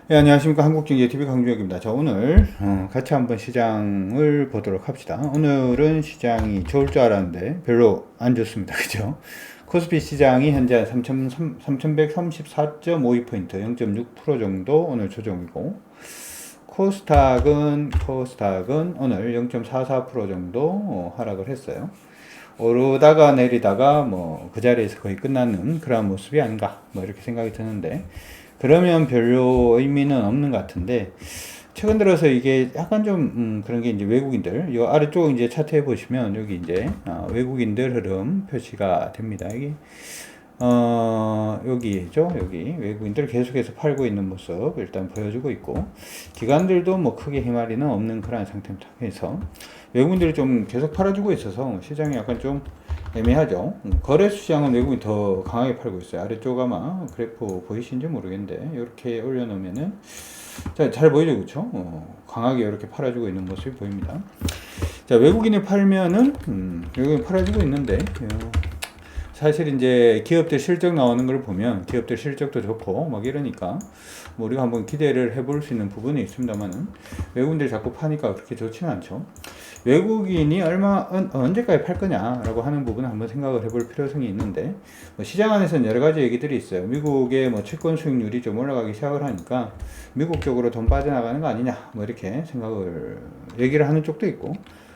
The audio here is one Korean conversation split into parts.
네, 안녕하십니까. 한국경제TV 강주혁입니다. 자, 오늘 같이 한번 시장을 보도록 합시다. 오늘은 시장이 좋을 줄 알았는데 별로 안 좋습니다. 그죠? 코스피 시장이 현재 3134.52포인트 0.6% 정도 오늘 조정이고, 코스닥은 오늘 0.44% 정도 하락을 했어요. 오르다가 내리다가 뭐 그 자리에서 거의 끝나는 그런 모습이 아닌가 뭐 이렇게 생각이 드는데, 그러면 별로 의미는 없는 것 같은데, 최근 들어서 이게 약간 좀 그런 게 이제 외국인들, 이 아래쪽 이제 차트에 보시면 여기 이제 외국인들 흐름 표시가 됩니다. 이게 여기죠. 여기 외국인들 계속해서 팔고 있는 모습 일단 보여주고 있고, 기관들도 뭐 크게 희마리는 없는 그런 상태입니다. 그래서 외국인들이 좀 계속 팔아주고 있어서 시장이 약간 좀 애매하죠. 거래소 시장은 외국인이 더 강하게 팔고 있어요. 아래쪽 아마 그래프 보이시는지 모르겠는데 이렇게 올려놓으면은 잘 보이죠, 그렇죠? 강하게 이렇게 팔아주고 있는 모습이 보입니다. 자, 외국인이 팔면은 외국인이 팔아주고 있는데, 사실 이제 기업들 실적 나오는 걸 보면 기업들 실적도 좋고 막 이러니까 뭐 우리가 한번 기대를 해볼 수 있는 부분이 있습니다만은, 외국인들이 자꾸 파니까 그렇게 좋지는 않죠. 외국인이 언제까지 팔 거냐라고 하는 부분을 한번 생각을 해볼 필요성이 있는데, 뭐 시장 안에서는 여러 가지 얘기들이 있어요. 미국의 뭐 채권 수익률이 좀 올라가기 시작을 하니까 미국 쪽으로 돈 빠져나가는 거 아니냐 뭐 이렇게 생각을 얘기를 하는 쪽도 있고,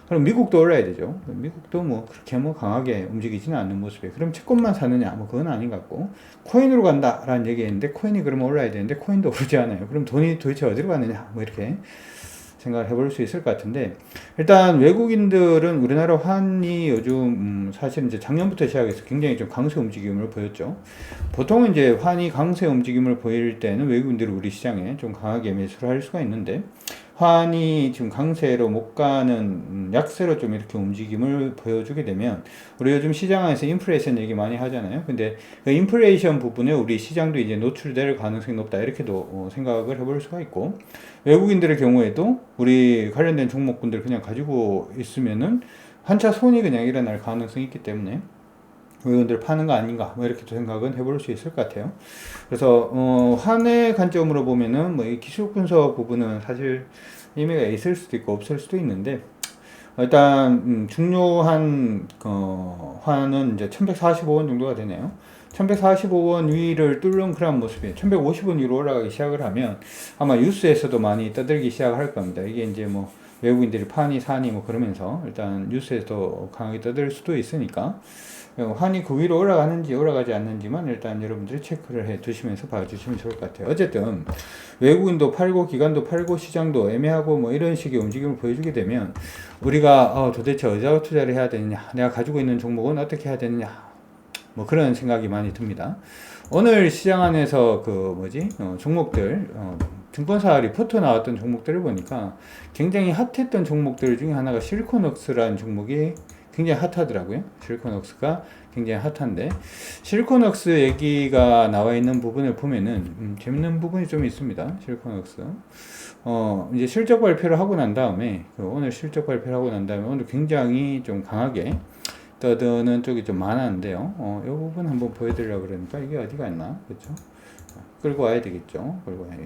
그럼 미국도 올라야 되죠. 미국도 뭐 그렇게 뭐 강하게 움직이지는 않는 모습에, 그럼 채권만 사느냐 뭐 그건 아닌 것 같고, 코인으로 간다라는 얘기했는데 코인이 그러면 올라야 되는데 코인도 오르지 않아요. 그럼 돈이 도대체 어디로 가느냐 뭐 이렇게 생각을 해볼 수 있을 것 같은데, 일단 외국인들은 우리나라 환이 요즘 사실 이제 작년부터 시작해서 굉장히 좀 강세 움직임을 보였죠. 보통은 이제 환이 강세 움직임을 보일 때는 외국인들이 우리 시장에 좀 강하게 매수를 할 수가 있는데, 환이 지금 강세로 못 가는 약세로 좀 이렇게 움직임을 보여주게 되면, 우리 요즘 시장에서 인플레이션 얘기 많이 하잖아요. 근데 그 인플레이션 부분에 우리 시장도 이제 노출될 가능성이 높다 이렇게도 생각을 해볼 수가 있고, 외국인들의 경우에도 우리 관련된 종목군들 그냥 가지고 있으면은 한차 손이 그냥 일어날 가능성이 있기 때문에 외국인들 파는 거 아닌가 뭐 이렇게 생각은 해볼 수 있을 것 같아요. 그래서 한의 관점으로 보면은 뭐 이 기술 분석 부분은 사실 의미가 있을 수도 있고 없을 수도 있는데, 일단 중요한 환은 이제 1145원 정도가 되네요. 1145원 위를 뚫는 그런 모습이에요. 1150원 위로 올라가기 시작을 하면 아마 뉴스에서도 많이 떠들기 시작할 겁니다. 이게 이제 뭐 외국인들이 파니 사니 뭐 그러면서 일단 뉴스에서 강하게 떠들 수도 있으니까, 환이 그 위로 올라가는지 올라가지 않는지만 일단 여러분들이 체크를 해 두시면서 봐주시면 좋을 것 같아요. 어쨌든 외국인도 팔고 기관도 팔고 시장도 애매하고 뭐 이런 식의 움직임을 보여주게 되면, 우리가 도대체 어디다가 투자를 해야 되느냐, 내가 가지고 있는 종목은 어떻게 해야 되느냐 뭐 그런 생각이 많이 듭니다. 오늘 시장 안에서 종목들, 증권사 리포트 나왔던 종목들을 보니까 굉장히 핫했던 종목들 중에 하나가 실리콘웍스라는 종목이 굉장히 핫하더라고요. 실리콘웍스가 굉장히 핫한데, 실리콘웍스 얘기가 나와 있는 부분을 보면은 재밌는 부분이 좀 있습니다. 실리콘웍스 이제 실적 발표를 하고 난 다음에, 오늘 실적 발표를 하고 난 다음에 오늘 굉장히 좀 강하게 떠드는 쪽이 좀 많았는데요. 이 부분 한번 보여드리려고 그러니까 이게 어디가 있나, 그렇죠? 끌고 와야 되겠죠. 끌고 와야,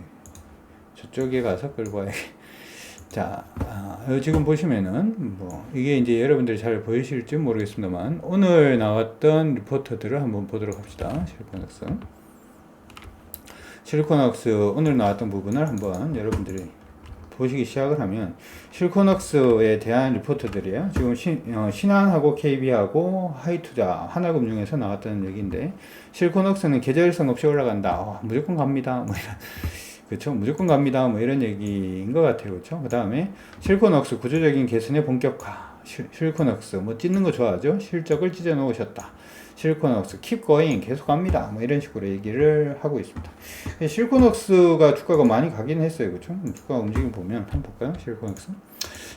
저쪽에 가서 끌고 와야. 자, 지금 보시면은 뭐 이게 이제 여러분들이 잘 보이실지 모르겠습니다만, 오늘 나왔던 리포트들을 한번 보도록 합시다. 실리콘웍스 오늘 나왔던 부분을 한번 여러분들이 보시기 시작을 하면, 실리콘웍스에 대한 리포트들이에요. 지금 신한하고 KB하고 하이투자, 하나금융에서 나왔다는 얘기인데, 실리콘웍스는 계절성 없이 올라간다. 무조건 갑니다. 뭐 이런. 그렇죠. 무조건 갑니다. 뭐 이런 얘기인 것 같아요. 그렇죠. 그 다음에 실리콘웍스 구조적인 개선의 본격화. 실리콘웍스 뭐 찢는 거 좋아하죠. 실적을 찢어 놓으셨다. 실리콘웍스 keep going, 계속 갑니다. 뭐 이런 식으로 얘기를 하고 있습니다. 실리콘웍스가 주가가 많이 가긴 했어요. 그렇죠. 주가 움직임 보면 한번 볼까요?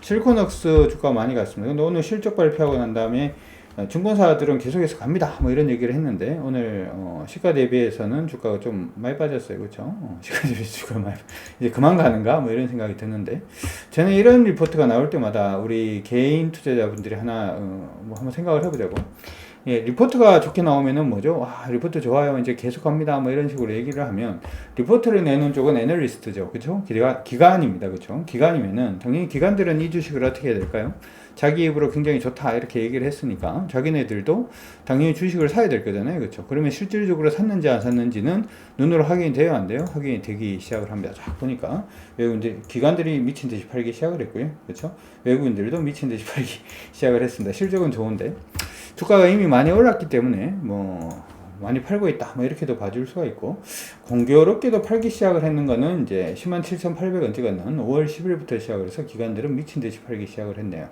실리콘웍스 주가가 많이 갔습니다. 근데 오늘 실적 발표하고 난 다음에 증권사들은 계속해서 갑니다. 뭐 이런 얘기를 했는데, 오늘 시가 대비해서는 주가가 좀 많이 빠졌어요. 그렇죠? 시가 대비 주가 많이 이제 그만 가는가? 뭐 이런 생각이 드는데, 저는 이런 리포트가 나올 때마다 우리 개인 투자자분들이 하나 뭐 한번 생각을 해보자고. 예, 리포트가 좋게 나오면은 뭐죠? 와, 리포트 좋아요. 이제 계속 갑니다. 뭐 이런 식으로 얘기를 하면, 리포트를 내는 쪽은 애널리스트죠. 그쵸? 기관입니다. 그쵸? 기관이면은, 당연히 기관들은 이 주식을 어떻게 해야 될까요? 자기 입으로 굉장히 좋다. 이렇게 얘기를 했으니까, 자기네들도 당연히 주식을 사야 될 거잖아요. 그쵸? 그러면 실질적으로 샀는지 안 샀는지는 눈으로 확인이 돼요? 안 돼요? 확인이 되기 시작을 합니다. 쫙 보니까. 외국인들, 기관들이 미친 듯이 팔기 시작을 했고요. 그쵸? 외국인들도 미친 듯이 팔기 시작을 했습니다. 실적은 좋은데. 주가가 이미 많이 올랐기 때문에 뭐 많이 팔고 있다 뭐 이렇게도 봐줄 수가 있고, 공교롭게도 팔기 시작을 했는 거는 이제 107,800원 찍었는 5월 10일부터 시작을 해서 기관들은 미친 듯이 팔기 시작을 했네요.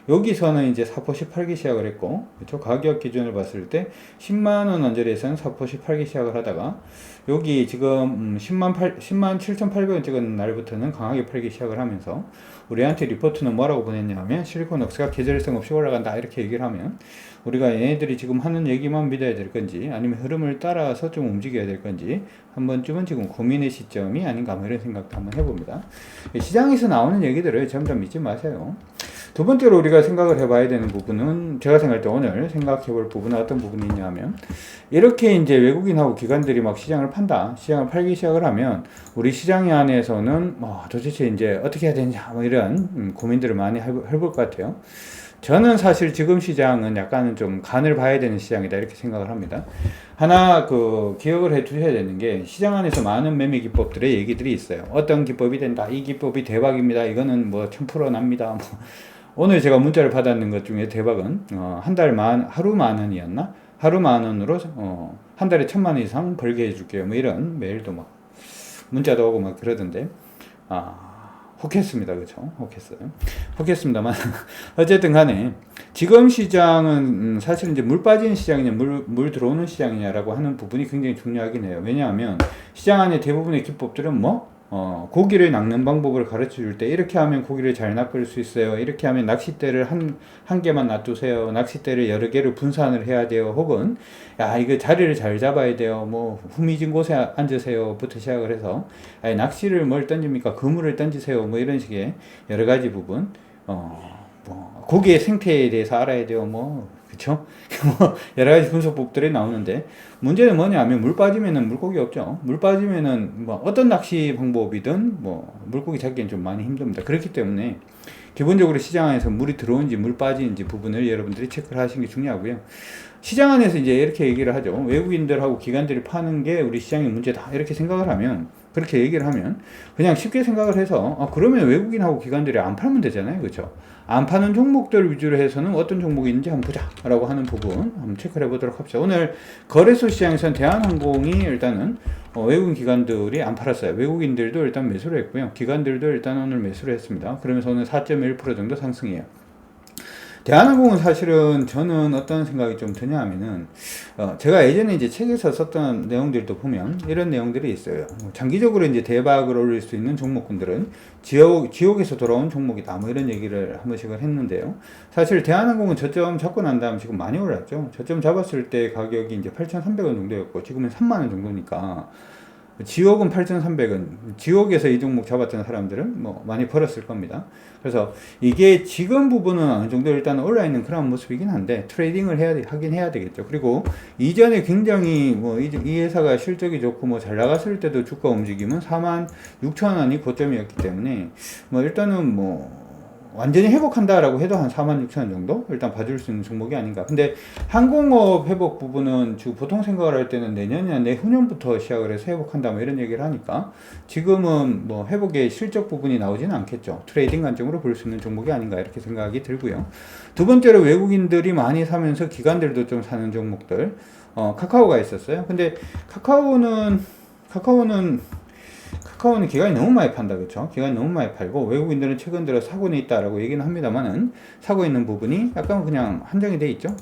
여기서는 이제 사포시 팔기 시작을 했고, 그렇죠? 가격 기준을 봤을 때 10만원 언저리에서는 사포시 팔기 시작을 하다가, 여기 지금 10만 7,800원 찍은 날부터는 강하게 팔기 시작을 하면서, 우리한테 리포트는 뭐라고 보냈냐면, 실리콘웍스가 계절성 없이 올라간다 이렇게 얘기를 하면, 우리가 얘네들이 지금 하는 얘기만 믿어야 될 건지, 아니면 흐름을 따라서 좀 움직여야 될 건지 한 번쯤은 지금 고민의 시점이 아닌가 뭐 이런 생각도 한번 해봅니다. 시장에서 나오는 얘기들을 전부 다 믿지 마세요. 두 번째로 우리가 생각을 해봐야 되는 부분은, 제가 생각할 때 오늘 생각해볼 부분은 어떤 부분이 있냐 하면, 이렇게 이제 외국인하고 기관들이 막 시장을 판다, 시장을 팔기 시작을 하면, 우리 시장 안에서는 뭐 도대체 이제 어떻게 해야 되냐 뭐 이런 고민들을 많이 해볼 것 같아요. 저는 사실 지금 시장은 약간은 좀 간을 봐야 되는 시장이다 이렇게 생각을 합니다. 하나 기억을 해 두셔야 되는 게, 시장 안에서 많은 매매 기법들의 얘기들이 있어요. 어떤 기법이 된다, 이 기법이 대박입니다, 이거는 뭐 1000% 납니다. 뭐 오늘 제가 문자를 받았는 것 중에 대박은 하루 10,000원이었나? 하루 10,000원으로 한 달에 1,000만 원 이상 벌게 해줄게요. 뭐 이런 메일도 막 문자도 오고 막 그러던데, 혹했습니다. 그쵸? 혹했습니다만 어쨌든 간에 지금 시장은 사실 이제 물 빠지는 시장이냐 물 들어오는 시장이냐라고 하는 부분이 굉장히 중요하긴 해요. 왜냐하면 시장 안에 대부분의 기법들은 고기를 낚는 방법을 가르쳐 줄 때, 이렇게 하면 고기를 잘 낚을 수 있어요. 이렇게 하면 낚싯대를 한 개만 놔두세요. 낚싯대를 여러 개를 분산을 해야 돼요. 혹은, 야, 이거 자리를 잘 잡아야 돼요. 뭐, 후미진 곳에 앉으세요. 부터 시작을 해서, 아니, 낚시를 뭘 던집니까? 그물을 던지세요. 뭐, 이런 식의 여러 가지 부분. 고기의 생태에 대해서 알아야 돼요. 그쵸? 여러 가지 분석법들이 나오는데, 문제는 뭐냐 하면, 물 빠지면은 물고기 없죠. 물 빠지면은 어떤 낚시 방법이든 물고기 잡기는 좀 많이 힘듭니다. 그렇기 때문에 기본적으로 시장 안에서 물이 들어오는지 물 빠지는지 부분을 여러분들이 체크를 하시는 게 중요하고요. 시장 안에서 이제 이렇게 얘기를 하죠. 외국인들하고 기관들이 파는 게 우리 시장의 문제다 이렇게 생각을 하면, 그렇게 얘기를 하면 그냥 쉽게 생각을 해서, 그러면 외국인하고 기관들이 안 팔면 되잖아요. 그렇죠? 안 파는 종목들 위주로 해서는 어떤 종목이 있는지 한번 보자 라고 하는 부분 한번 체크를 해보도록 합시다. 오늘 거래소 시장에서는 대한항공이 일단은 외국인 기관들이 안 팔았어요. 외국인들도 일단 매수를 했고요. 기관들도 일단 오늘 매수를 했습니다. 그러면서 오늘 4.1% 정도 상승이에요. 대한항공은 사실은 저는 어떤 생각이 좀 드냐 하면은, 제가 예전에 이제 책에서 썼던 내용들도 보면 이런 내용들이 있어요. 장기적으로 이제 대박을 올릴 수 있는 종목군들은 지옥에서 돌아온 종목이다. 뭐 이런 얘기를 한 번씩은 했는데요. 사실 대한항공은 저점 잡고 난 다음 지금 많이 올랐죠. 저점 잡았을 때 가격이 이제 8,300원 정도였고, 지금은 3만원 정도니까, 지옥은 8,300원. 지옥에서 이 종목 잡았던 사람들은 많이 벌었을 겁니다. 그래서 이게 지금 부분은 어느 정도 일단 올라있는 그런 모습이긴 한데, 트레이딩을 하긴 해야 되겠죠. 그리고 이전에 굉장히 이 회사가 실적이 좋고 잘 나갔을 때도 주가 움직임은 46,000원이 고점이었기 때문에 일단은 완전히 회복한다라고 해도 한 46,000원 정도 일단 봐줄 수 있는 종목이 아닌가. 근데 항공업 회복 부분은 지금 보통 생각을 할 때는 내년이나 내후년부터 시작을 해서 회복한다 뭐 이런 얘기를 하니까, 지금은 회복의 실적 부분이 나오지는 않겠죠. 트레이딩 관점으로 볼 수 있는 종목이 아닌가 이렇게 생각이 들고요. 두 번째로 외국인들이 많이 사면서 기관들도 좀 사는 종목들, 카카오가 있었어요. 근데 카카오는 기관이 너무 많이 판다, 그쵸? 기관이 너무 많이 팔고, 외국인들은 최근 들어 사고는 있다라고 얘기는 합니다만은, 사고 있는 부분이 약간 그냥 한정이 돼 있죠.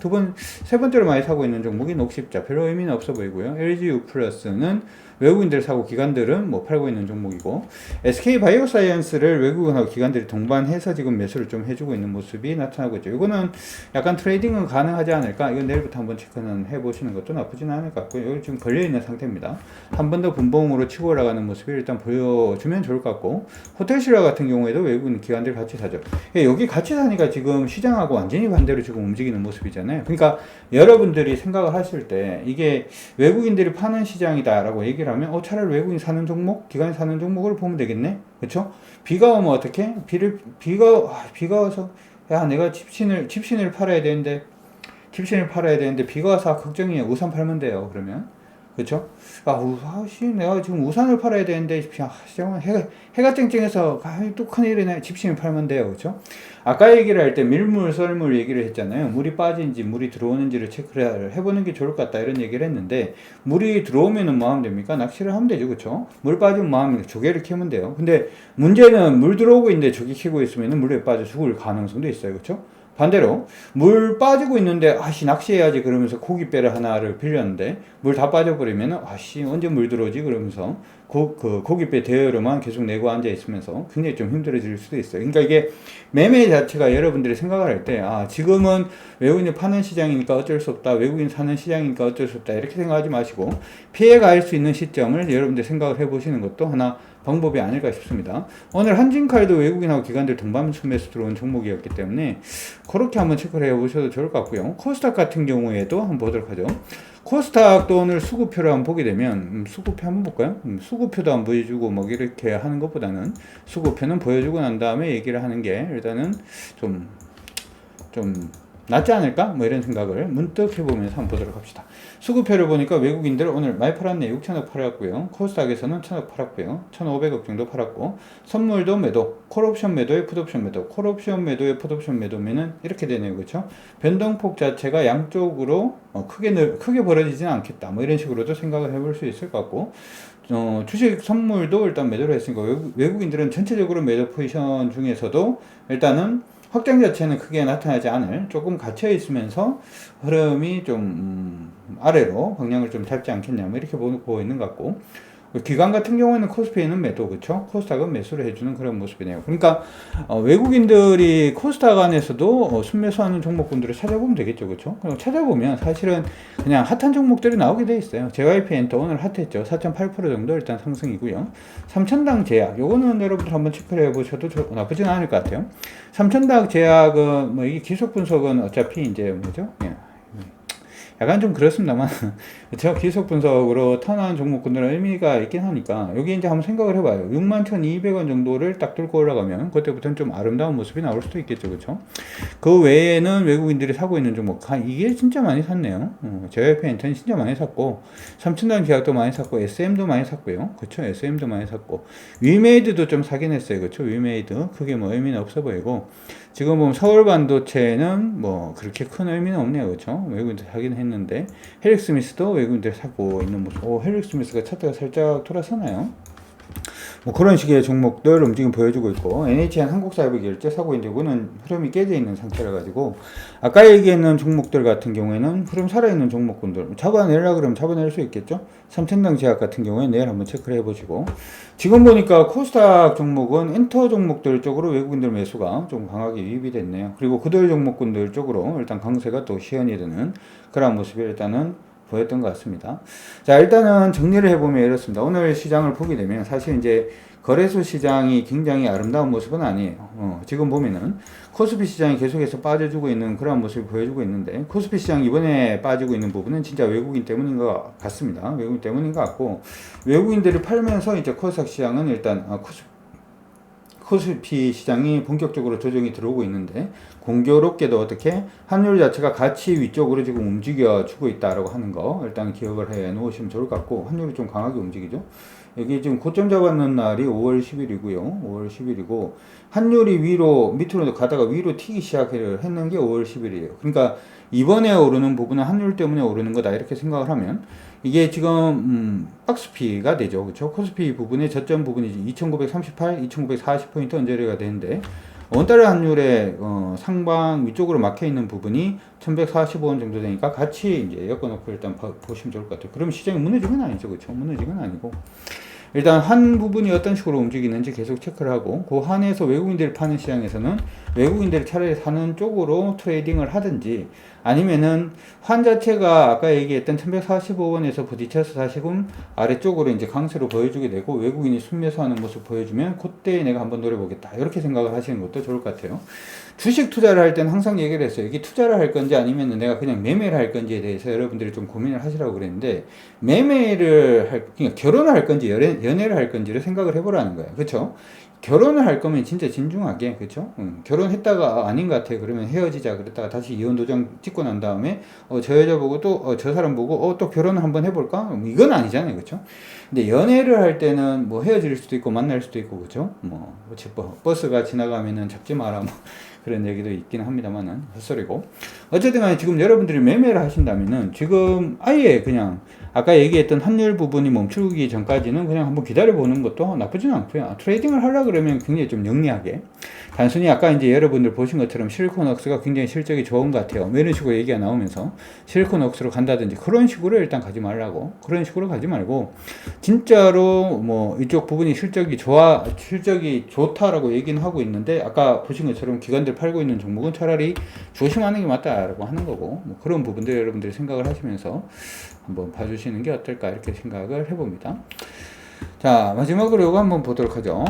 세 번째로 많이 사고 있는 종목이 녹십자, 별로 의미는 없어 보이고요. LGU 플러스는 외국인들 사고 기관들은 뭐 팔고 있는 종목이고, SK 바이오사이언스를 외국인하고 기관들이 동반해서 지금 매수를 좀 해주고 있는 모습이 나타나고 있죠. 이거는 약간 트레이딩은 가능하지 않을까? 이건 내일부터 한번 체크는 해보시는 것도 나쁘진 않을 것 같고요. 여기 지금 걸려있는 상태입니다. 한 번 더 분봉으로 치고 올라가는 모습이 일단 보여주면 좋을 것 같고, 호텔 신라 같은 경우에도 외국인 기관들 같이 사죠. 여기 같이 사니까 지금 시장하고 완전히 반대로 지금 움직이는 모습이잖아요. 그러니까 여러분들이 생각을 하실 때 이게 외국인들이 파는 시장이다라고 얘기를 하면 차라리 외국인 사는 종목, 기관이 사는 종목을 보면 되겠네. 그렇죠? 비가 오면 어떻게? 비가 와서 야 내가 집신을 팔아야 되는데 비가 와서 걱정이에요. 우산 팔면 돼요. 그러면 그렇죠? 내가 지금 우산을 팔아야 되는데, 해가 쨍쨍해서, 또 큰일이네. 집신을 팔면 돼요. 그렇죠? 아까 얘기를 할 때 밀물, 썰물 얘기를 했잖아요. 물이 빠진지, 물이 들어오는지를 체크를 해보는 게 좋을 것 같다. 이런 얘기를 했는데, 물이 들어오면은 뭐 하면 됩니까? 낚시를 하면 되죠. 그렇죠? 물 빠지면 뭐 하면 조개를 캐면 돼요. 근데 문제는 물 들어오고 있는데 조개 캐고 있으면은 물에 빠져 죽을 가능성도 있어요. 그렇죠? 반대로 물 빠지고 있는데 낚시해야지 그러면서 고깃배를 하나를 빌렸는데 물 다 빠져버리면 언제 물 들어오지 그러면서 고깃배 대여료만 계속 내고 앉아 있으면서 굉장히 좀 힘들어질 수도 있어요. 그러니까 이게 매매 자체가 여러분들이 생각을 할 때 지금은 외국인이 파는 시장이니까 어쩔 수 없다, 외국인 사는 시장이니까 어쩔 수 없다 이렇게 생각하지 마시고 피해갈 수 있는 시점을 여러분들 생각을 해보시는 것도 하나 방법이 아닐까 싶습니다. 오늘 한진칼도 외국인하고 기관들 동반 매수 들어온 종목이었기 때문에 그렇게 한번 체크를 해보셔도 좋을 것 같고요. 코스닥 같은 경우에도 한번 보도록 하죠. 코스닥도 오늘 수급표를 한번 보게 되면 수급표 한번 볼까요? 수급표도 한번 보여주고 뭐 이렇게 하는 것보다는 수급표는 보여주고 난 다음에 얘기를 하는 게 일단은 좀 낫지 않을까? 뭐 이런 생각을 문득 해보면서 한번 보도록 합시다. 수급표를 보니까 외국인들 오늘 많이 팔았네. 6천억 팔았고요. 코스닥에서는 1천억 팔았고요. 1,500억 정도 팔았고, 선물도 매도, 콜옵션 매도에 풋옵션 매도, 콜옵션 매도에 풋옵션 매도면은 이렇게 되네요. 그렇죠? 변동폭 자체가 양쪽으로 크게 벌어지지는 않겠다. 뭐 이런 식으로도 생각을 해볼 수 있을 것 같고, 주식 선물도 일단 매도를 했으니까 외국인들은 전체적으로 매도 포지션 중에서도 일단은 확장 자체는 크게 나타나지 않을, 조금 갇혀 있으면서 흐름이 좀 아래로 방향을 좀 잡지 않겠냐 뭐 이렇게 보고 있는 것 같고, 기관 같은 경우에는 코스피는 매도, 그쵸? 코스닥은 매수를 해주는 그런 모습이네요. 그러니까 외국인들이 코스닥 안에서도 순매수하는 종목군들을 찾아보면 되겠죠, 그쵸? 그럼 찾아보면 사실은 그냥 핫한 종목들이 나오게 돼 있어요. JYP 엔터 오늘 핫했죠. 4.8% 정도 일단 상승이고요. 3천당 제약, 요거는 여러분들 한번 체크를 해보셔도 나쁘진 않을 것 같아요. 3천당 제약은 뭐 이게 기속 분석은 어차피 이제 뭐죠? 약간 좀 그렇습니다만 제가 기속 분석으로 턴한 종목군들은 의미가 있긴 하니까 여기 이제 한번 생각을 해봐요. 61,200원 정도를 딱 뚫고 올라가면 그때부터는 좀 아름다운 모습이 나올 수도 있겠죠, 그렇죠? 그 외에는 외국인들이 사고 있는 종목 이게 진짜 많이 샀네요. JYP 엔터는 진짜 많이 샀고, 3천단 계약도 많이 샀고, SM도 많이 샀고요, 그렇죠? SM도 많이 샀고, 위메이드도 좀 사긴 했어요, 그렇죠? 위메이드 크게 뭐 의미는 없어 보이고, 지금 보면 서울 반도체는 뭐 그렇게 큰 의미는 없네요, 그렇죠? 외국인들 사긴 했는데, 헬릭스미스도 외국인들 사고 있는 모습. 헬릭스미스가 차트가 살짝 돌아서나요? 뭐 그런 식의 종목들 움직임 보여주고 있고, NHN 한국사회결제 사고 있는데 이거는 흐름이 깨져 있는 상태라 가지고, 아까 얘기했는 종목들 같은 경우에는 흐름 살아있는 종목군들 잡아내려고 그러면 잡아낼 수 있겠죠. 삼천당 제약 같은 경우에 내일 한번 체크를 해보시고, 지금 보니까 코스닥 종목은 엔터 종목들 쪽으로 외국인들 매수가 좀 강하게 유입이 됐네요. 그리고 그들 종목군들 쪽으로 일단 강세가 또 시연이 되는 그런 모습이 일단은 보였던 것 같습니다. 자, 일단은 정리를 해보면 이렇습니다. 오늘 시장을 보게 되면 사실 이제 거래소 시장이 굉장히 아름다운 모습은 아니에요. 지금 보면은 코스피 시장이 계속해서 빠져주고 있는 그런 모습을 보여주고 있는데, 코스피 시장 이번에 빠지고 있는 부분은 진짜 외국인 때문인 것 같습니다. 외국인 때문인 것 같고, 외국인들이 팔면서 이제 코스닥 시장은 일단 코스피 시장이 본격적으로 조정이 들어오고 있는데, 공교롭게도 어떻게 환율 자체가 같이 위쪽으로 지금 움직여 주고 있다라고 하는 거 일단 기억을 해 놓으시면 좋을 것 같고, 환율이 좀 강하게 움직이죠. 여기 지금 고점 잡았는 날이 5월 10일이고요. 5월 10일이고, 환율이 밑으로 가다가 위로 튀기 시작을 했는 게 5월 10일이에요. 그러니까 이번에 오르는 부분은 환율 때문에 오르는 거다 이렇게 생각을 하면, 이게 지금 박스피가 되죠, 그렇죠? 코스피 부분의 저점 부분이 2,938, 2,940포인트 언저리가 되는데, 원달러 환율의 상방 위쪽으로 막혀 있는 부분이 1145원 정도 되니까 같이 이제 엮어놓고 일단 보시면 좋을 것 같아요. 그럼 시장이 무너진 건 아니죠, 그렇죠? 무너진 건 아니고 일단 한 부분이 어떤 식으로 움직이는지 계속 체크를 하고 그 한에서 외국인들이 파는 시장에서는 외국인들이 차라리 사는 쪽으로 트레이딩을 하든지 아니면은 환 자체가 아까 얘기했던 1145원에서 부딪혀서 다시금 아래쪽으로 이제 강세로 보여주게 되고 외국인이 순매수하는 모습 보여주면 그때 내가 한번 노려보겠다 이렇게 생각을 하시는 것도 좋을 것 같아요. 주식 투자를 할 때는 항상 얘기를 했어요. 이게 투자를 할 건지 아니면 내가 그냥 매매를 할 건지에 대해서 여러분들이 좀 고민을 하시라고 그랬는데 매매를 그러니까 결혼을 할 건지 연애를 할 건지를 생각을 해보라는 거예요. 그렇죠? 결혼을 할 거면 진짜 진중하게, 그쵸? 결혼했다가 아닌 것 같아. 그러면 헤어지자. 그랬다가 다시 이혼 도장 찍고 난 다음에, 저 여자 보고 또, 저 사람 보고, 또 결혼을 한번 해볼까? 이건 아니잖아요. 그쵸? 근데 연애를 할 때는 뭐 헤어질 수도 있고 만날 수도 있고, 그쵸? 뭐, 버스가 지나가면은 잡지 마라. 뭐 그런 얘기도 있긴 합니다만은, 헛소리고. 어쨌든 간에 지금 여러분들이 매매를 하신다면은 지금 아예 그냥 아까 얘기했던 환율 부분이 멈추기 전까지는 그냥 한번 기다려보는 것도 나쁘지는 않고요. 트레이딩을 하려고 그러면 굉장히 좀 영리하게. 단순히 아까 이제 여러분들 보신 것처럼 실리콘웍스가 굉장히 실적이 좋은 것 같아요. 뭐 이런 식으로 얘기가 나오면서 실리콘웍스로 간다든지 그런 식으로 일단 가지 말라고. 그런 식으로 가지 말고 진짜로 뭐 이쪽 부분이 실적이 좋다라고 얘기는 하고 있는데 아까 보신 것처럼 기관들 팔고 있는 종목은 차라리 조심하는 게 맞다라고 하는 거고 뭐 그런 부분들 여러분들이 생각을 하시면서 한번 봐주시는 게 어떨까 이렇게 생각을 해봅니다. 자 마지막으로 이거 한번 보도록 하죠.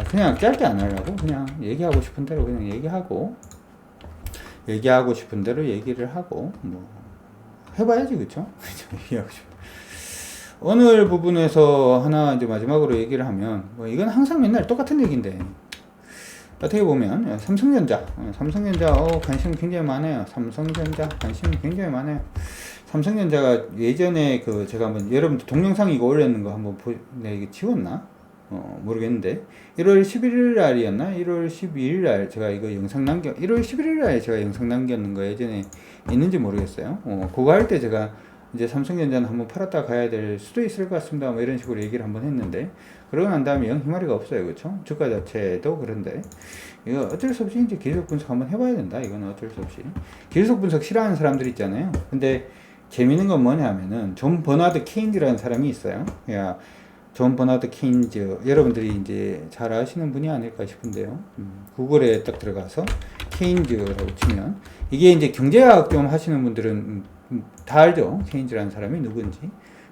그냥 짧게 안 하려고 그냥 얘기하고 싶은 대로 그냥 얘기하고 싶은 대로 얘기를 하고 뭐 해봐야지 그쵸? 얘기하고 싶은 오늘 부분에서 하나 이제 마지막으로 얘기를 하면 뭐 이건 항상 맨날 똑같은 얘기인데 어떻게 보면 삼성전자 관심 굉장히 많아요. 삼성전자 관심 굉장히 많아요. 삼성전자가 예전에 제가 한번 여러분들 동영상 이거 올렸는 거 한번 내가 이게 지웠나? 모르겠는데 1월 11일 날이었나? 1월 12일 날 제가 이거 영상 1월 11일 날 제가 영상 남겼는 거 예전에 있는지 모르겠어요. 그거 할 때 제가 이제 삼성전자는 한번 팔았다 가야 될 수도 있을 것 같습니다. 뭐 이런 식으로 얘기를 한번 했는데 그러고 난 다음에 영 희마리가 없어요. 그렇죠? 주가 자체도 그런데 이거 어쩔 수 없이 이제 기술적 분석 한번 해봐야 된다. 이거는 어쩔 수 없이 기술적 분석 싫어하는 사람들 있잖아요. 근데 재밌는 건 뭐냐면은 존 버나드 케인즈라는 사람이 있어요. 야, 존 버나드 케인즈 여러분들이 이제 잘 아시는 분이 아닐까 싶은데요. 구글에 딱 들어가서 케인즈라고 치면 이게 이제 경제학 좀 하시는 분들은 다 알죠. 케인즈라는 사람이 누군지.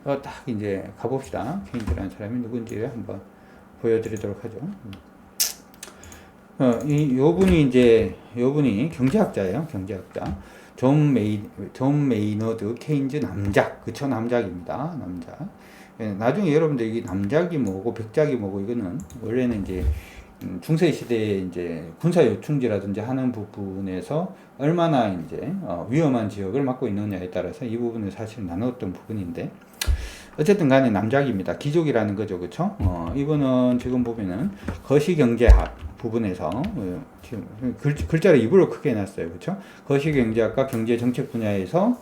딱 이제 가봅시다. 케인즈라는 사람이 누군지를 한번 보여드리도록 하죠. 요분이 경제학자예요. 경제학자. 존 메이너드 케인즈 남작. 그쵸? 남작입니다. 남작. 나중에 여러분들 이게 남작이 뭐고 백작이 뭐고 이거는 원래는 이제 중세 시대에 이제 군사 요충지라든지 하는 부분에서 얼마나 이제 위험한 지역을 맡고 있느냐에 따라서 이 부분을 사실 나눴던 부분인데 어쨌든 간에 남작입니다. 기족이라는 거죠. 그쵸? 이분은 지금 보면은 거시경제학 부분에서 지금 글자를 입으로 크게 해놨어요. 그쵸? 거시경제학과 경제정책 분야에서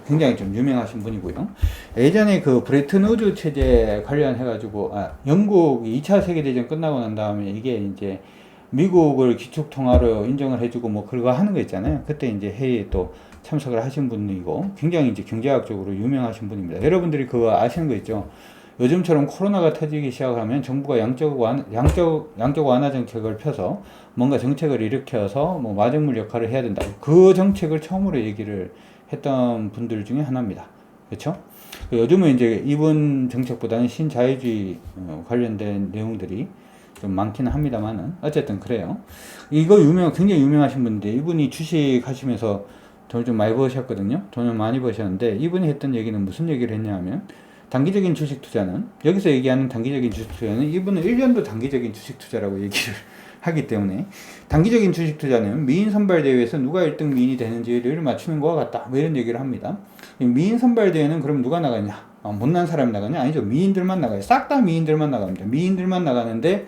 굉장히 좀 유명하신 분이고요. 예전에 그 브레튼 우드 체제 관련해가지고, 영국이 2차 세계대전 끝나고 난 다음에 이게 이제 미국을 기축통화로 인정을 해주고 뭐 그거 하는 거 있잖아요. 그때 이제 회의에 또 참석을 하신 분이고, 굉장히 이제 경제학적으로 유명하신 분입니다. 여러분들이 그거 아시는 거 있죠? 요즘처럼 코로나가 터지기 시작하면 정부가 양적 완화 정책을 펴서 뭔가 정책을 일으켜서 뭐 마중물 역할을 해야 된다. 그 정책을 처음으로 얘기를 했던 분들 중에 하나입니다. 그렇죠? 요즘은 이제 이번 정책보다는 신자유주의 관련된 내용들이 좀 많기는 합니다만은 어쨌든 그래요. 이거 굉장히 유명하신 분인데 이분이 주식 하시면서 돈을 좀 많이 버셨거든요. 돈을 많이 버셨는데 이분이 했던 얘기는 무슨 얘기를 했냐면 단기적인 주식 투자는 여기서 얘기하는 단기적인 주식 투자는 이분은 1년도 단기적인 주식 투자라고 얘기를 하기 때문에 단기적인 주식 투자는 미인 선발 대회에서 누가 1등 미인이 되는지를 맞추는 것과 같다. 뭐 이런 얘기를 합니다. 미인 선발 대회는 그럼 누가 나가냐? 못난 사람이 나가냐? 아니죠. 미인들만 나가요. 싹 다 미인들만 나갑니다. 미인들만 나가는데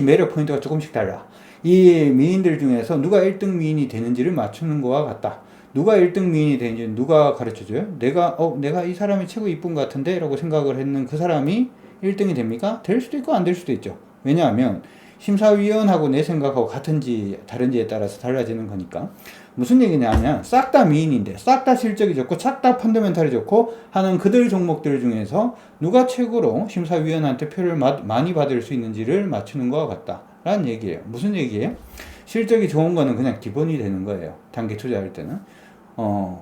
매력 포인트가 조금씩 달라. 이 미인들 중에서 누가 1등 미인이 되는지를 맞추는 것과 같다. 누가 1등 미인이 되는지 누가 가르쳐줘요? 내가 이 사람이 최고 이쁜 것 같은데? 라고 생각을 했는 그 사람이 1등이 됩니까? 될 수도 있고 안 될 수도 있죠. 왜냐하면 심사위원하고 내 생각하고 같은지 다른지에 따라서 달라지는 거니까. 무슨 얘기냐면 싹 다 미인인데 싹 다 실적이 좋고 싹 다 펀더멘탈이 좋고 하는 그들 종목들 중에서 누가 최고로 심사위원한테 표를 많이 받을 수 있는지를 맞추는 것과 같다 라는 얘기예요. 무슨 얘기예요? 실적이 좋은 거는 그냥 기본이 되는 거예요. 단기 투자할 때는.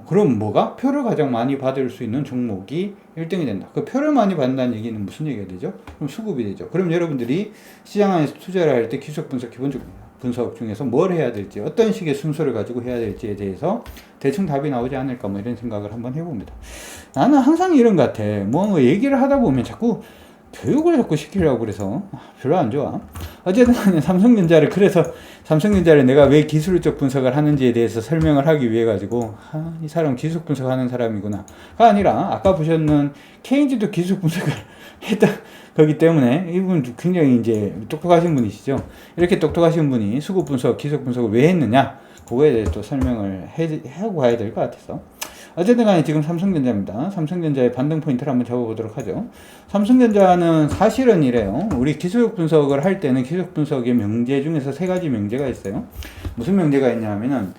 그럼 뭐가? 표를 가장 많이 받을 수 있는 종목이 1등이 된다. 그 표를 많이 받는다는 얘기는 무슨 얘기가 되죠? 그럼 수급이 되죠. 그럼 여러분들이 시장 안에서 투자를 할 때 기술 분석, 기본적 분석 중에서 뭘 해야 될지, 어떤 식의 순서를 가지고 해야 될지에 대해서 대충 답이 나오지 않을까, 뭐 이런 생각을 한번 해봅니다. 나는 항상 이런 것 같아. 뭐 얘기를 하다 보면 자꾸 교육을 자꾸 시키려고 그래서 별로 안 좋아. 어쨌든 삼성전자를, 그래서 삼성전자를 내가 왜 기술적 분석을 하는지에 대해서 설명을 하기 위해 가지고 이 사람 기술 분석하는 사람이구나 가 아니라, 아까 보셨는 케인즈도 기술 분석을 했다 거기 때문에 이분 굉장히 이제 똑똑하신 분이시죠. 이렇게 똑똑하신 분이 수급 분석, 기술 분석을 왜 했느냐, 그거에 대해 또 설명을 하고 가야 될 것 같아서. 어쨌든 간에 지금 삼성전자입니다. 삼성전자의 반등 포인트를 한번 잡아보도록 하죠. 삼성전자는 사실은 이래요. 우리 기술 분석을 할 때는 기술 분석의 명제 중에서 3가지 명제가 있어요. 무슨 명제가 있냐 하면은,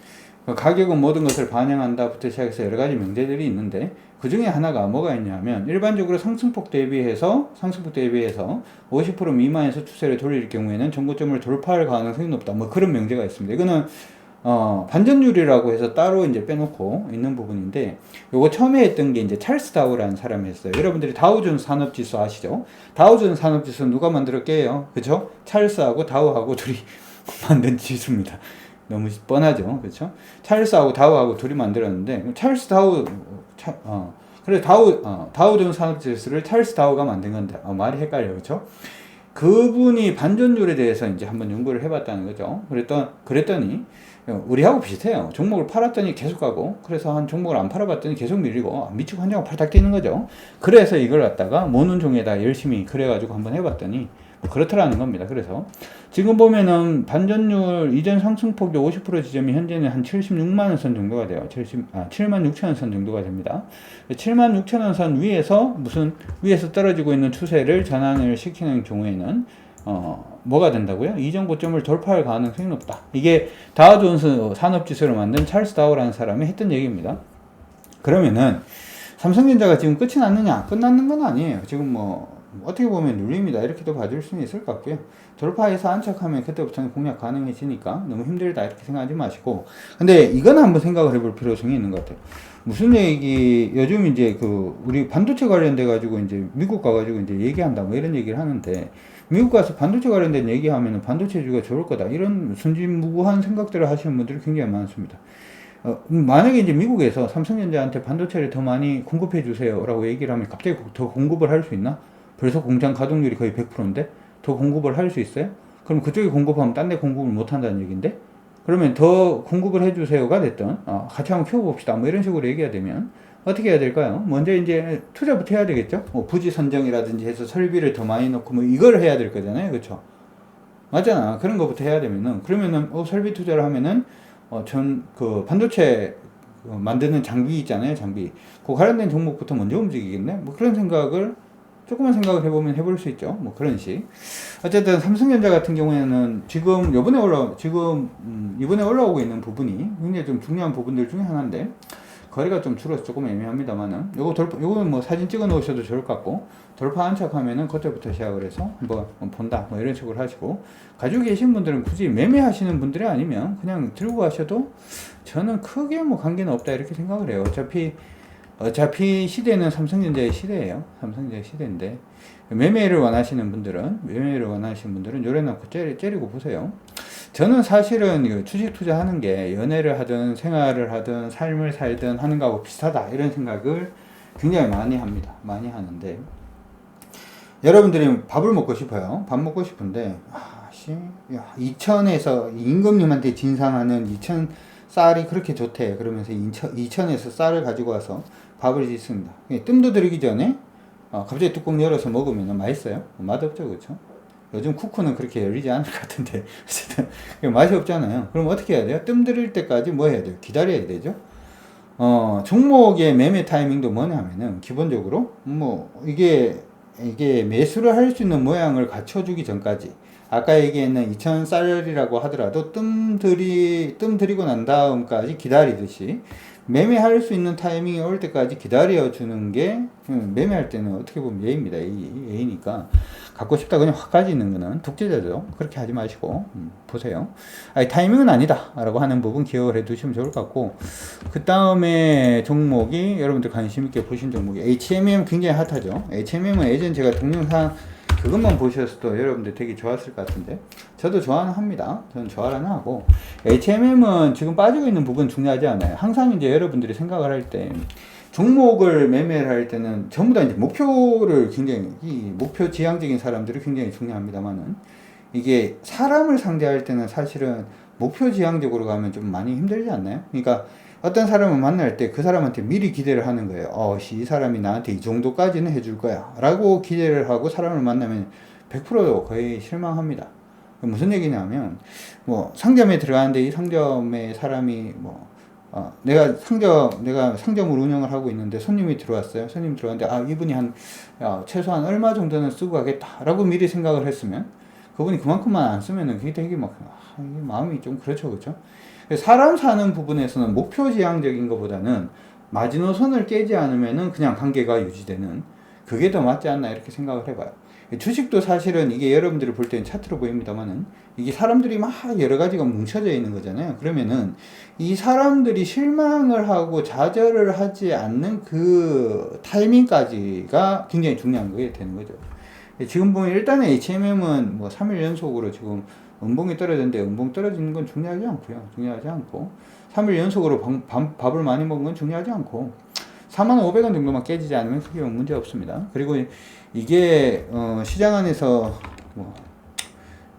가격은 모든 것을 반영한다부터 시작해서 여러 가지 명제들이 있는데, 그 중에 하나가 뭐가 있냐면, 일반적으로 상승폭 대비해서 50% 미만에서 추세를 돌릴 경우에는 전고점을 돌파할 가능성이 높다, 뭐 그런 명제가 있습니다. 이거는 반전율이라고 해서 따로 이제 빼놓고 있는 부분인데, 요거 처음에 했던 게 이제 찰스 다우라는 사람이 했어요. 여러분들이 다우존스 산업지수 아시죠? 다우존스 산업지수 누가 만들었게요? 그쵸? 찰스하고 다우하고 둘이 만든 지수입니다. 너무 뻔하죠? 그쵸? 찰스하고 다우하고 둘이 만들었는데, 찰스 다우, 그래, 다우존스 산업지수를 찰스 다우가 만든 건데, 말이 헷갈려요. 그쵸? 그분이 반전율에 대해서 이제 한번 연구를 해봤다는 거죠. 그랬더니 우리하고 비슷해요. 종목을 팔았더니 계속 가고, 그래서 한 종목을 안 팔아봤더니 계속 밀리고, 미치고 한 장을 팔딱 뛰는 거죠. 그래서 이걸 갖다가 모는 종에다 열심히 그래가지고 한번 해봤더니 뭐 그렇더라는 겁니다. 그래서 지금 보면은 반전율 이전 상승폭이 50% 지점이 현재는 한 76만 원 선 정도가 돼요. 7만 6천 원 선 정도가 됩니다. 7만 6천 원 선 위에서 떨어지고 있는 추세를 전환을 시키는 경우에는 뭐가 된다고요? 이전 고점을 돌파할 가능성이 높다. 이게 다우존스 산업지수를 만든 찰스 다우라는 사람이 했던 얘기입니다. 그러면은 삼성전자가 지금 끝이 났느냐? 끝났는 건 아니에요. 지금 뭐 어떻게 보면 눌립니다. 이렇게도 봐줄 수는 있을 것 같고요. 돌파해서 안착하면 그때부터는 공략 가능해지니까 너무 힘들다 이렇게 생각하지 마시고, 근데 이건 한번 생각을 해볼 필요성이 있는 것 같아요. 무슨 얘기, 요즘 이제 우리 반도체 관련돼 가지고 이제 미국 가가지고 이제 얘기한다 뭐 이런 얘기를 하는데, 미국 가서 반도체 관련된 얘기하면은 반도체주가 좋을 거다 이런 순진무구한 생각들을 하시는 분들이 굉장히 많습니다. 만약에 이제 미국에서 삼성전자한테 반도체를 더 많이 공급해 주세요 라고 얘기를 하면 갑자기 더 공급을 할 수 있나? 벌써 공장 가동률이 거의 100%인데 더 공급을 할 수 있어요? 그럼 그쪽에 공급하면 딴 데 공급을 못 한다는 얘기인데, 그러면 더 공급을 해 주세요가 됐던, 같이 한번 키워봅시다 뭐 이런 식으로 얘기가 되면 어떻게 해야 될까요? 먼저 이제 투자부터 해야 되겠죠? 부지 선정이라든지 해서 설비를 더 많이 넣고 뭐 이걸 해야 될 거잖아요. 그쵸? 맞잖아. 그런 거부터 해야 되면은, 그러면은 설비 투자를 하면은 반도체 만드는 장비 있잖아요. 장비. 그 관련된 종목부터 먼저 움직이겠네. 뭐 그런 생각을 조금만 생각을 해보면 해볼 수 있죠. 뭐 그런 식. 어쨌든 삼성전자 같은 경우에는 지금 이번에 올라오고 있는 부분이 굉장히 좀 중요한 부분들 중에 하나인데, 거리가 좀 줄어서 조금 애매합니다만은, 요거는 뭐 사진 찍어 놓으셔도 좋을 것 같고, 돌파 안착하면은 그때부터 시작을 해서 뭐 본다 뭐 이런 식으로 하시고, 가지고 계신 분들은 굳이 매매하시는 분들이 아니면 그냥 들고 가셔도 저는 크게 뭐 관계는 없다 이렇게 생각을 해요. 어차피 시대는 삼성전자의 시대예요. 삼성전자의 시대인데, 매매를 원하시는 분들은 요래놓고 째리고 보세요. 저는 사실은 주식 투자하는 게 연애를 하든 생활을 하든 삶을 살든 하는 거하고 비슷하다 이런 생각을 굉장히 많이 합니다. 많이 하는데, 여러분들이 밥을 먹고 싶어요. 밥 먹고 싶은데 이천에서 임금님한테 진상하는 이천 쌀이 그렇게 좋대. 그러면서 이천에서 쌀을 가지고 와서 밥을 짓습니다. 뜸도 들이기 전에 갑자기 뚜껑 열어서 먹으면 맛있어요? 맛없죠, 그렇죠? 요즘 쿠쿠는 그렇게 열리지 않을 것 같은데 어쨌든 맛이 없잖아요. 그럼 어떻게 해야 돼요? 뜸 들일 때까지 뭐 해야 돼요? 기다려야 되죠. 종목의 매매 타이밍도 뭐냐면은, 기본적으로 뭐 이게 매수를 할 수 있는 모양을 갖춰주기 전까지, 아까 얘기했는 2,000쌀이라고 하더라도 뜸 들이고 난 다음까지 기다리듯이 매매할 수 있는 타이밍이 올 때까지 기다려주는 게 매매할 때는 어떻게 보면 예입니다. 예이니까 갖고 싶다 그냥 확 가지는 거는 독재자죠. 그렇게 하지 마시고 보세요. 아니, 타이밍은 아니다 라고 하는 부분 기억을 해 두시면 좋을 것 같고, 그 다음에 종목이 여러분들 관심 있게 보신 종목이 HMM 굉장히 핫하죠. HMM은 예전 제가 동영상 그것만 보셨어도 여러분들 되게 좋았을 것 같은데, 저도 좋아는 합니다. 저는 좋아는 하고, HMM은 지금 빠지고 있는 부분 중요하지 않아요. 항상 이제 여러분들이 생각을 할 때 종목을 매매를 할 때는 전부 다 이제 목표를 굉장히, 이 목표 지향적인 사람들이 굉장히 중요합니다만은, 이게 사람을 상대할 때는 사실은 목표 지향적으로 가면 좀 많이 힘들지 않나요? 그러니까 어떤 사람을 만날 때 그 사람한테 미리 기대를 하는 거예요. 이 사람이 나한테 이 정도까지는 해줄 거야 라고 기대를 하고 사람을 만나면 100% 거의 실망합니다. 무슨 얘기냐면, 뭐 상점에 들어가는데 이 상점에 사람이 내가 상점을 운영을 하고 있는데 손님이 들어왔어요. 손님 들어왔는데 이분이 최소한 얼마 정도는 쓰고 가겠다 라고 미리 생각을 했으면, 그분이 그만큼만 안 쓰면은 그게 되게 이게 마음이 좀 그렇죠. 사람 사는 부분에서는 목표 지향적인 것보다는 마지노선을 깨지 않으면은 그냥 관계가 유지되는, 그게 더 맞지 않나 이렇게 생각을 해봐요. 주식도 사실은 이게 여러분들이 볼 때는 차트로 보입니다만은, 이게 사람들이 막 여러 가지가 뭉쳐져 있는 거잖아요. 그러면은 이 사람들이 실망을 하고 좌절을 하지 않는 그 타이밍까지가 굉장히 중요한 게 되는 거죠. 지금 보면 일단은 HMM은 3일 연속으로 지금 음봉이 떨어졌는데, 음봉 떨어지는 건 중요하지 않고 3일 연속으로 밥을 많이 먹은 건 중요하지 않고 45,000원 정도만 깨지지 않으면 크게 문제 없습니다. 그리고 이게 시장 안에서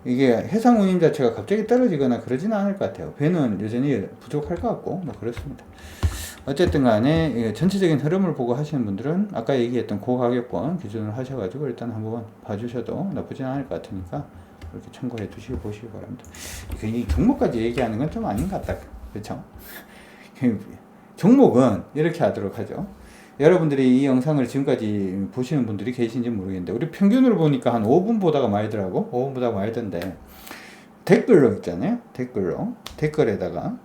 이게 해상 운임 자체가 갑자기 떨어지거나 그러지는 않을 것 같아요. 배는 여전히 부족할 것 같고 그렇습니다. 어쨌든 간에 전체적인 흐름을 보고 하시는 분들은 아까 얘기했던 고가격권 기준으로 하셔가지고 일단 한번 봐주셔도 나쁘진 않을 것 같으니까 이렇게 참고해 두시고 보시기 바랍니다. 이 종목까지 얘기하는 건 좀 아닌 것 같다. 그렇죠? 종목은 이렇게 하도록 하죠. 여러분들이 이 영상을 지금까지 보시는 분들이 계신지 모르겠는데, 우리 평균으로 보니까 한 5분 보다가 말더라고. 5분 보다가 말던데, 댓글로 있잖아요. 댓글에다가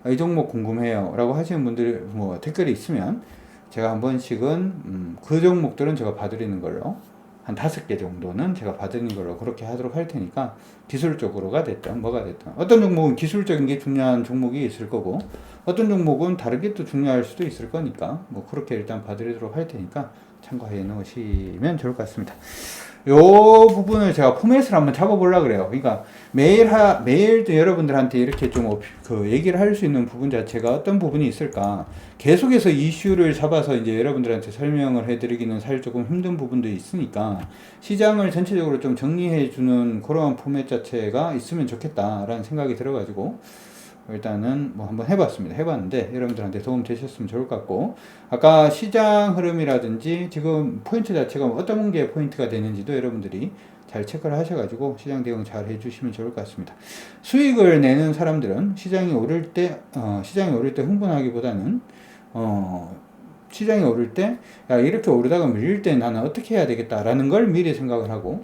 이 종목 궁금해요 라고 하시는 분들이 댓글이 있으면 제가 한 번씩은 그 종목들은 제가 봐드리는 걸로, 한 5개 정도는 제가 봐드리는 걸로 그렇게 하도록 할 테니까, 기술적으로가 됐든 뭐가 됐든, 어떤 종목은 기술적인 게 중요한 종목이 있을 거고 어떤 종목은 다르게 또 중요할 수도 있을 거니까 그렇게 일단 봐드리도록 할 테니까 참고해 놓으시면 좋을 것 같습니다. 요 부분을 제가 포맷을 한번 잡아보려고 그래요. 그러니까 매일 여러분들한테 이렇게 좀 얘기를 할 수 있는 부분 자체가 어떤 부분이 있을까, 계속해서 이슈를 잡아서 이제 여러분들한테 설명을 해드리기는 사실 조금 힘든 부분도 있으니까, 시장을 전체적으로 좀 정리해주는 그러한 포맷 자체가 있으면 좋겠다라는 생각이 들어가지고 일단은 한번 해봤는데 여러분들한테 도움 되셨으면 좋을 것 같고, 아까 시장 흐름이라든지 지금 포인트 자체가 어떤 게 포인트가 되는지도 여러분들이 잘 체크를 하셔가지고 시장 대응 잘 해주시면 좋을 것 같습니다. 수익을 내는 사람들은 시장이 오를 때 흥분하기보다는 시장이 오를 때 이렇게 오르다가 밀릴 때 나는 어떻게 해야 되겠다라는 걸 미리 생각을 하고,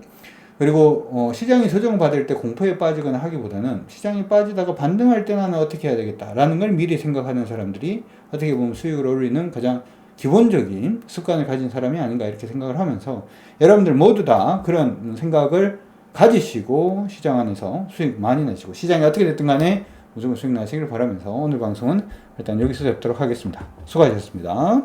그리고 시장이 조정받을 때 공포에 빠지거나 하기보다는 시장이 빠지다가 반등할 때 나는 어떻게 해야 되겠다라는 걸 미리 생각하는 사람들이 어떻게 보면 수익을 올리는 가장 기본적인 습관을 가진 사람이 아닌가 이렇게 생각을 하면서, 여러분들 모두 다 그런 생각을 가지시고 시장 안에서 수익 많이 내시고 시장이 어떻게 됐든 간에 무조건 수익 나시길 바라면서 오늘 방송은 일단 여기서 잡도록 하겠습니다. 수고하셨습니다.